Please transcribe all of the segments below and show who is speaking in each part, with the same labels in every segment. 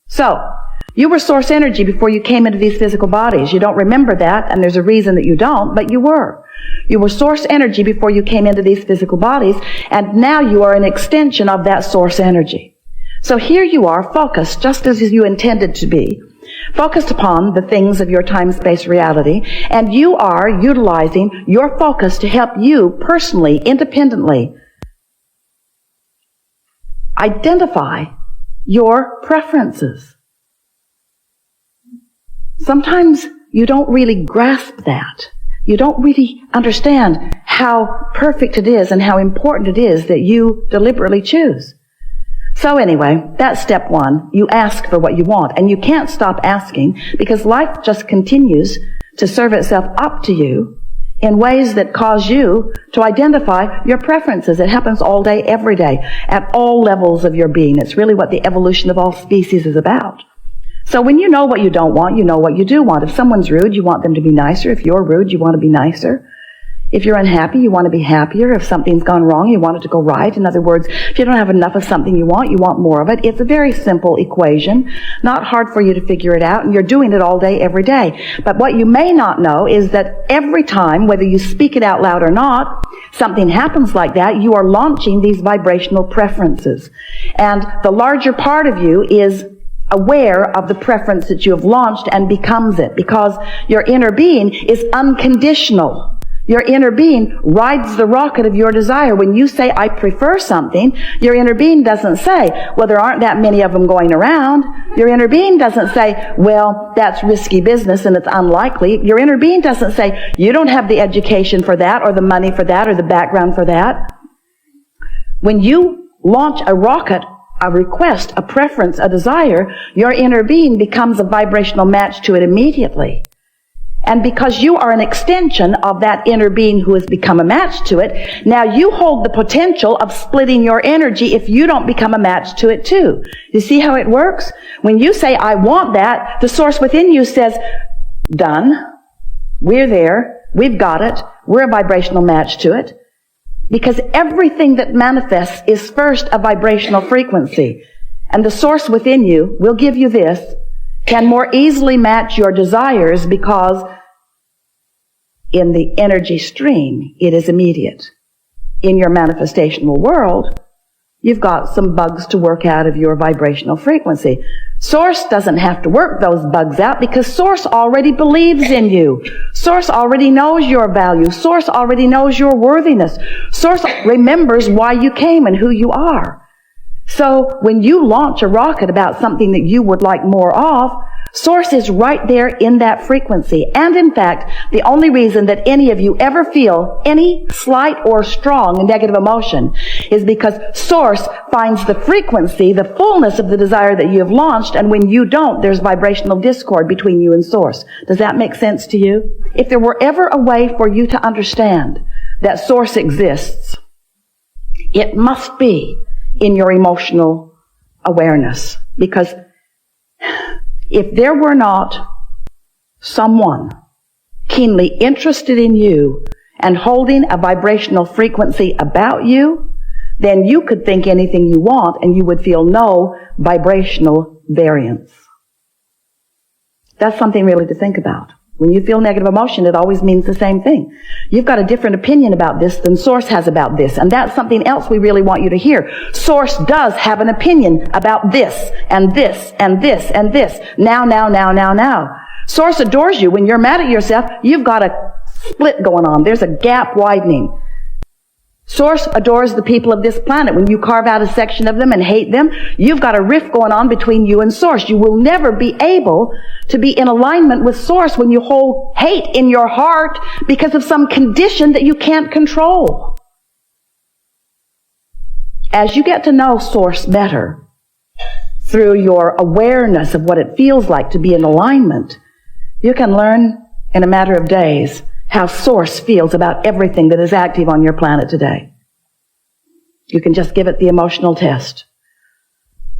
Speaker 1: So, you were source energy before you came into these physical bodies. You don't remember that, and there's a reason that you don't, but you were. You were source energy before you came into these physical bodies, and now you are an extension of that source energy. So here you are, focused, just as you intended to be, focused upon the things of your time-space reality, and you are utilizing your focus to help you personally, independently, identify your preferences. Sometimes you don't really grasp that. You don't really understand how perfect it is and how important it is that you deliberately choose. So anyway, that's step one. You ask for what you want, and you can't stop asking because life just continues to serve itself up to you in ways that cause you to identify your preferences. It happens all day, every day, at all levels of your being. It's really what the evolution of all species is about. So when you know what you don't want, you know what you do want. If someone's rude, you want them to be nicer. If you're rude, you want to be nicer. If you're unhappy, you want to be happier. If something's gone wrong, you want it to go right. In other words, if you don't have enough of something you want more of it. It's a very simple equation, not hard for you to figure it out, and you're doing it all day, every day. But what you may not know is that every time, whether you speak it out loud or not, something happens like that, you are launching these vibrational preferences. And the larger part of you is aware of the preference that you have launched and becomes it, because your inner being is unconditional. Your inner being rides the rocket of your desire. When you say, I prefer something, your inner being doesn't say, well, there aren't that many of them going around. Your inner being doesn't say, well, that's risky business and it's unlikely. Your inner being doesn't say, you don't have the education for that or the money for that or the background for that. When you launch a rocket, a request, a preference, a desire, your inner being becomes a vibrational match to it immediately. And because you are an extension of that inner being who has become a match to it, now you hold the potential of splitting your energy if you don't become a match to it too. You see how it works? When you say, I want that, the source within you says, done. We're there. We've got it. We're a vibrational match to it. Because everything that manifests is first a vibrational frequency. And the source within you will give you this, can more easily match your desires because in the energy stream, it is immediate. In your manifestational world, you've got some bugs to work out of your vibrational frequency. Source doesn't have to work those bugs out because Source already believes in you. Source already knows your value. Source already knows your worthiness. Source remembers why you came and who you are. So when you launch a rocket about something that you would like more of, Source is right there in that frequency. And in fact, the only reason that any of you ever feel any slight or strong negative emotion is because Source finds the frequency, the fullness of the desire that you have launched, and when you don't, there's vibrational discord between you and Source. Does that make sense to you? If there were ever a way for you to understand that Source exists, it must be in your emotional awareness. Because if there were not someone keenly interested in you and holding a vibrational frequency about you, then you could think anything you want and you would feel no vibrational variance. That's something really to think about. When you feel negative emotion, it always means the same thing. You've got a different opinion about this than Source has about this. And that's something else we really want you to hear. Source does have an opinion about this, and this, and this, and this. Now. Source adores you. When you're mad at yourself, you've got a split going on. There's a gap widening. Source adores the people of this planet. When you carve out a section of them and hate them, you've got a rift going on between you and Source. You will never be able to be in alignment with Source when you hold hate in your heart because of some condition that you can't control. As you get to know Source better, through your awareness of what it feels like to be in alignment, you can learn in a matter of days how Source feels about everything that is active on your planet today. You can just give it the emotional test.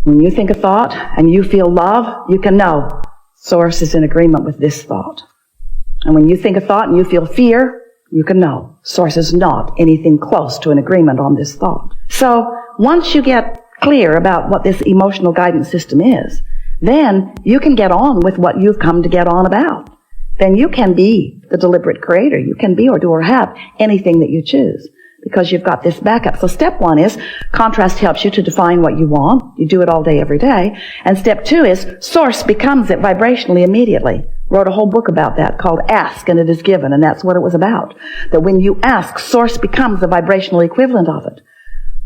Speaker 1: When you think a thought and you feel love, you can know Source is in agreement with this thought. And when you think a thought and you feel fear, you can know Source is not anything close to an agreement on this thought. So once you get clear about what this emotional guidance system is, then you can get on with what you've come to get on about. Then you can be the deliberate creator. You can be or do or have anything that you choose because you've got this backup. So step 1 is contrast helps you to define what you want. You do it all day, every day. And step 2 is source becomes it vibrationally immediately. Wrote a whole book about that called Ask and It Is Given, and that's what it was about. That when you ask, source becomes the vibrational equivalent of it.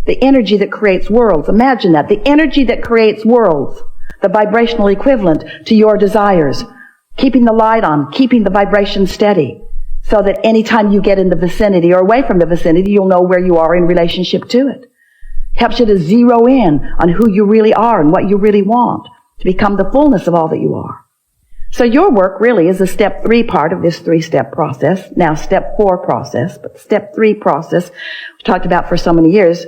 Speaker 1: The energy that creates worlds. Imagine that. The energy that creates worlds. The vibrational equivalent to your desires. Keeping the light on, keeping the vibration steady, so that anytime you get in the vicinity or away from the vicinity, you'll know where you are in relationship to it. Helps you to zero in on who you really are and what you really want, to become the fullness of all that you are. So your work really is the step 3 part of this 3-step process. Now step 4 process, but step 3 process, we talked about for so many years.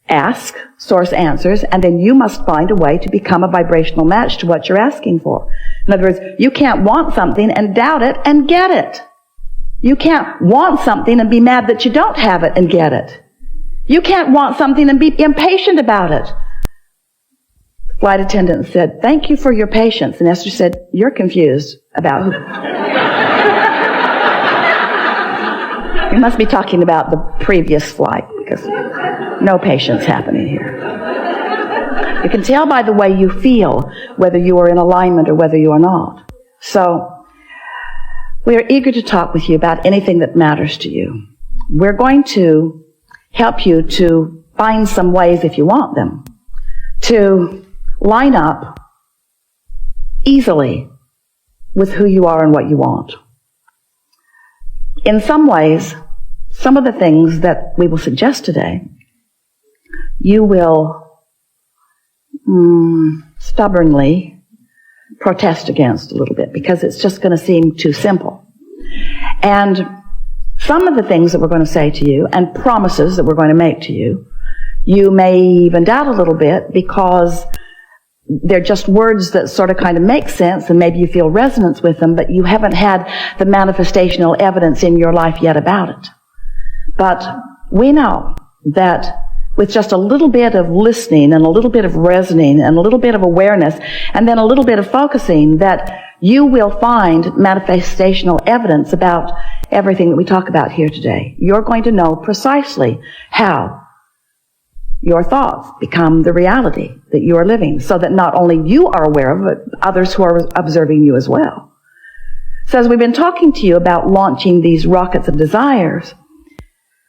Speaker 1: Ask, source answers, and then you must find a way to become a vibrational match to what you're asking for. In other words, you can't want something and doubt it and get it. You can't want something and be mad that you don't have it and get it. You can't want something and be impatient about it. The flight attendant said, "Thank you for your patience." And Esther said, "You're confused about who." You must be talking about the previous flight because no patience happening here. You can tell by the way you feel whether you are in alignment or whether you are not. So, we are eager to talk with you about anything that matters to you. We're going to help you to find some ways, if you want them, to line up easily with who you are and what you want. In some ways, some of the things that we will suggest today, you will stubbornly protest against a little bit because it's just going to seem too simple. And some of the things that we're going to say to you and promises that we're going to make to you, you may even doubt a little bit because they're just words that sort of kind of make sense and maybe you feel resonance with them, but you haven't had the manifestational evidence in your life yet about it. But we know that with just a little bit of listening and a little bit of resonating and a little bit of awareness and then a little bit of focusing, that you will find manifestational evidence about everything that we talk about here today. You're going to know precisely how your thoughts become the reality that you are living, so that not only you are aware of it, but others who are observing you as well. So as we've been talking to you about launching these rockets of desires,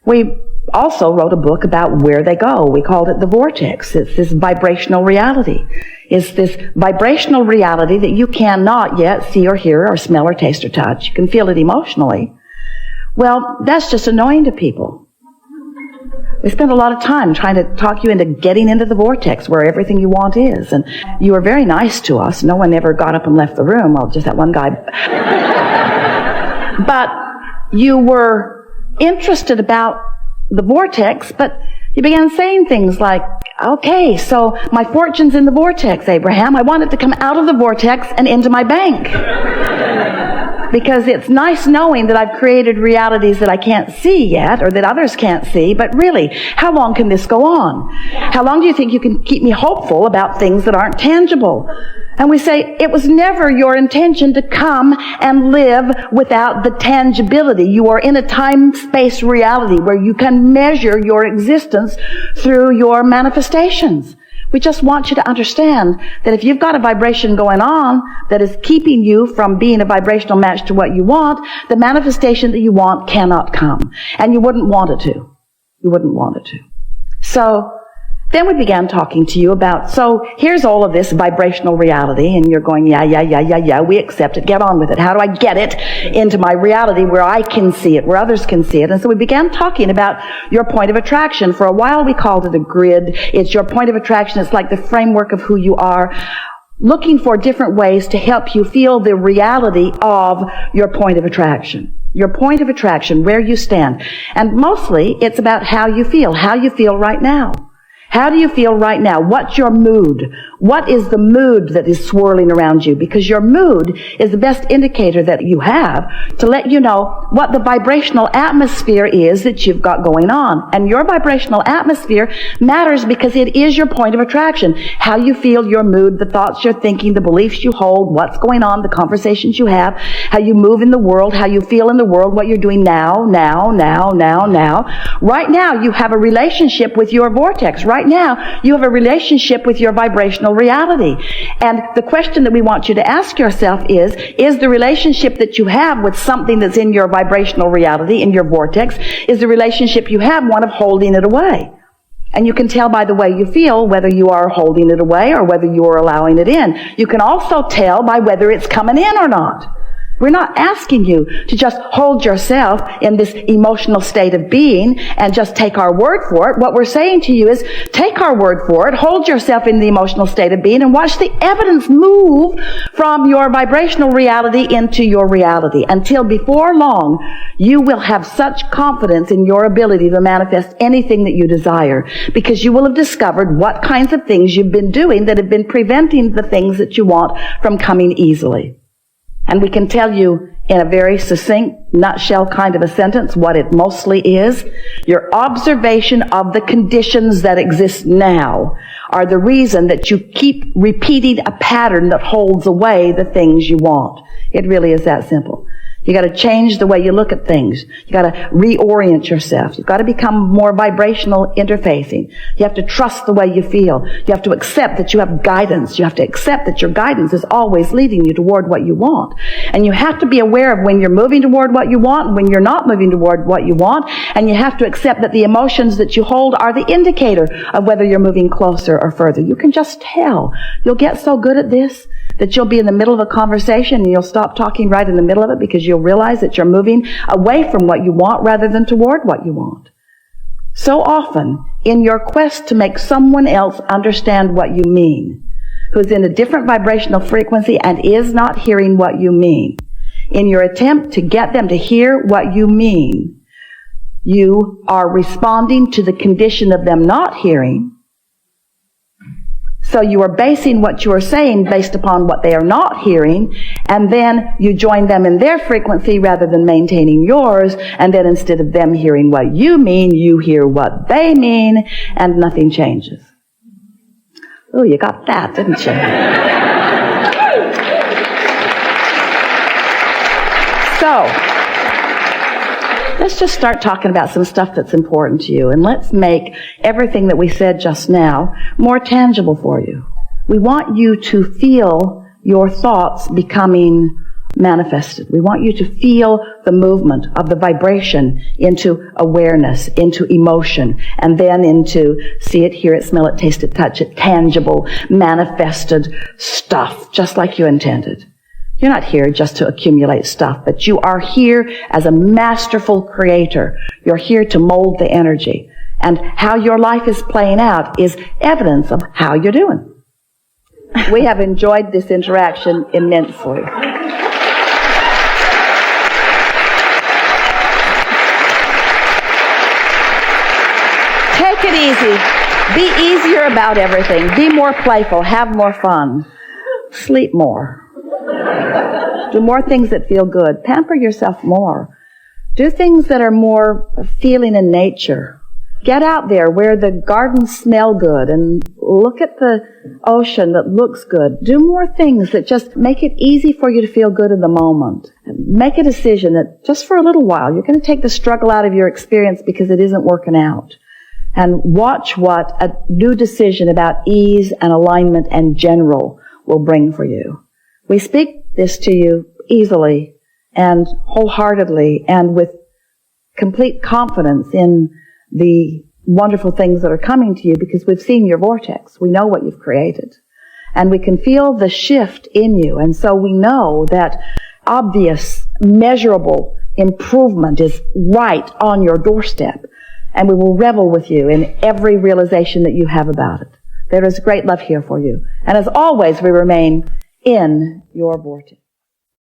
Speaker 1: we also wrote a book about where they go. We called it the Vortex. It's this vibrational reality. It's this vibrational reality that you cannot yet see or hear or smell or taste or touch. You can feel it emotionally. Well, that's just annoying to people. We spend a lot of time trying to talk you into getting into the vortex where everything you want is. And you were very nice to us. No one ever got up and left the room. Well, just that one guy. But you were interested about the vortex, but you began saying things like, okay, so my fortune's in the vortex, Abraham. I want it to come out of the vortex and into my bank. Because it's nice knowing that I've created realities that I can't see yet, or that others can't see, but really, how long can this go on? How long do you think you can keep me hopeful about things that aren't tangible? And we say, it was never your intention to come and live without the tangibility. You are in a time-space reality where you can measure your existence through your manifestations. We just want you to understand that if you've got a vibration going on that is keeping you from being a vibrational match to what you want, the manifestation that you want cannot come. And you wouldn't want it to. You wouldn't want it to. So then we began talking to you about, so here's all of this vibrational reality, and you're going, yeah, we accept it, get on with it. How do I get it into my reality where I can see it, where others can see it? And so we began talking about your point of attraction. For a while we called it a grid. It's your point of attraction. It's like the framework of who you are, looking for different ways to help you feel the reality of your point of attraction. Your point of attraction, where you stand. And mostly it's about how you feel right now. How do you feel right now? What's your mood? What is the mood that is swirling around you? Because your mood is the best indicator that you have to let you know what the vibrational atmosphere is that you've got going on. And your vibrational atmosphere matters because it is your point of attraction. How you feel, your mood, the thoughts you're thinking, the beliefs you hold, what's going on, the conversations you have, how you move in the world, how you feel in the world, what you're doing now. Right now, you have a relationship with your vortex. Right now, you have a relationship with your vibrational reality. And the question that we want you to ask yourself is the relationship that you have with something that's in your vibrational reality, in your vortex, is the relationship you have one of holding it away? And you can tell by the way you feel whether you are holding it away or whether you are allowing it in. You can also tell by whether it's coming in or not. We're not asking you to just hold yourself in this emotional state of being and just take our word for it. What we're saying to you is take our word for it, hold yourself in the emotional state of being, and watch the evidence move from your vibrational reality into your reality. Until before long, you will have such confidence in your ability to manifest anything that you desire, because you will have discovered what kinds of things you've been doing that have been preventing the things that you want from coming easily. And we can tell you in a very succinct, nutshell kind of a sentence what it mostly is. Your observation of the conditions that exist now are the reason that you keep repeating a pattern that holds away the things you want. It really is that simple. You got to change the way you look at things. You got to reorient yourself. You've got to become more vibrational interfacing. You have to trust the way you feel. You have to accept that you have guidance. You have to accept that your guidance is always leading you toward what you want. And you have to be aware of when you're moving toward what you want and when you're not moving toward what you want. And you have to accept that the emotions that you hold are the indicator of whether you're moving closer or further. You can just tell. You'll get so good at this that you'll be in the middle of a conversation and you'll stop talking right in the middle of it because you'll realize that you're moving away from what you want rather than toward what you want. So often, in your quest to make someone else understand what you mean, who's in a different vibrational frequency and is not hearing what you mean, in your attempt to get them to hear what you mean, you are responding to the condition of them not hearing. So you are basing what you are saying based upon what they are not hearing, and then you join them in their frequency rather than maintaining yours, and then instead of them hearing what you mean, you hear what they mean, and nothing changes. Oh, you got that, didn't you? So, let's just start talking about some stuff that's important to you, and let's make everything that we said just now more tangible for you. We want you to feel your thoughts becoming manifested. We want you to feel the movement of the vibration into awareness, into emotion, and then into see it, hear it, smell it, taste it, touch it, tangible, manifested stuff, just like you intended. You're not here just to accumulate stuff, but you are here as a masterful creator. You're here to mold the energy. And how your life is playing out is evidence of how you're doing. We have enjoyed this interaction immensely. Take it easy. Be easier about everything. Be more playful. Have more fun. Sleep more. Do more things that feel good. Pamper yourself more. Do things that are more feeling in nature. Get out there where the gardens smell good and look at the ocean that looks good. Do more things that just make it easy for you to feel good in the moment. Make a decision that just for a little while, you're going to take the struggle out of your experience because it isn't working out. And watch what a new decision about ease and alignment and general will bring for you. We speak this to you easily and wholeheartedly and with complete confidence in the wonderful things that are coming to you because we've seen your vortex. We know what you've created. And we can feel the shift in you. And so we know that obvious, measurable improvement is right on your doorstep. And we will revel with you in every realization that you have about it. There is great love here for you. And as always, we remain in your vortex.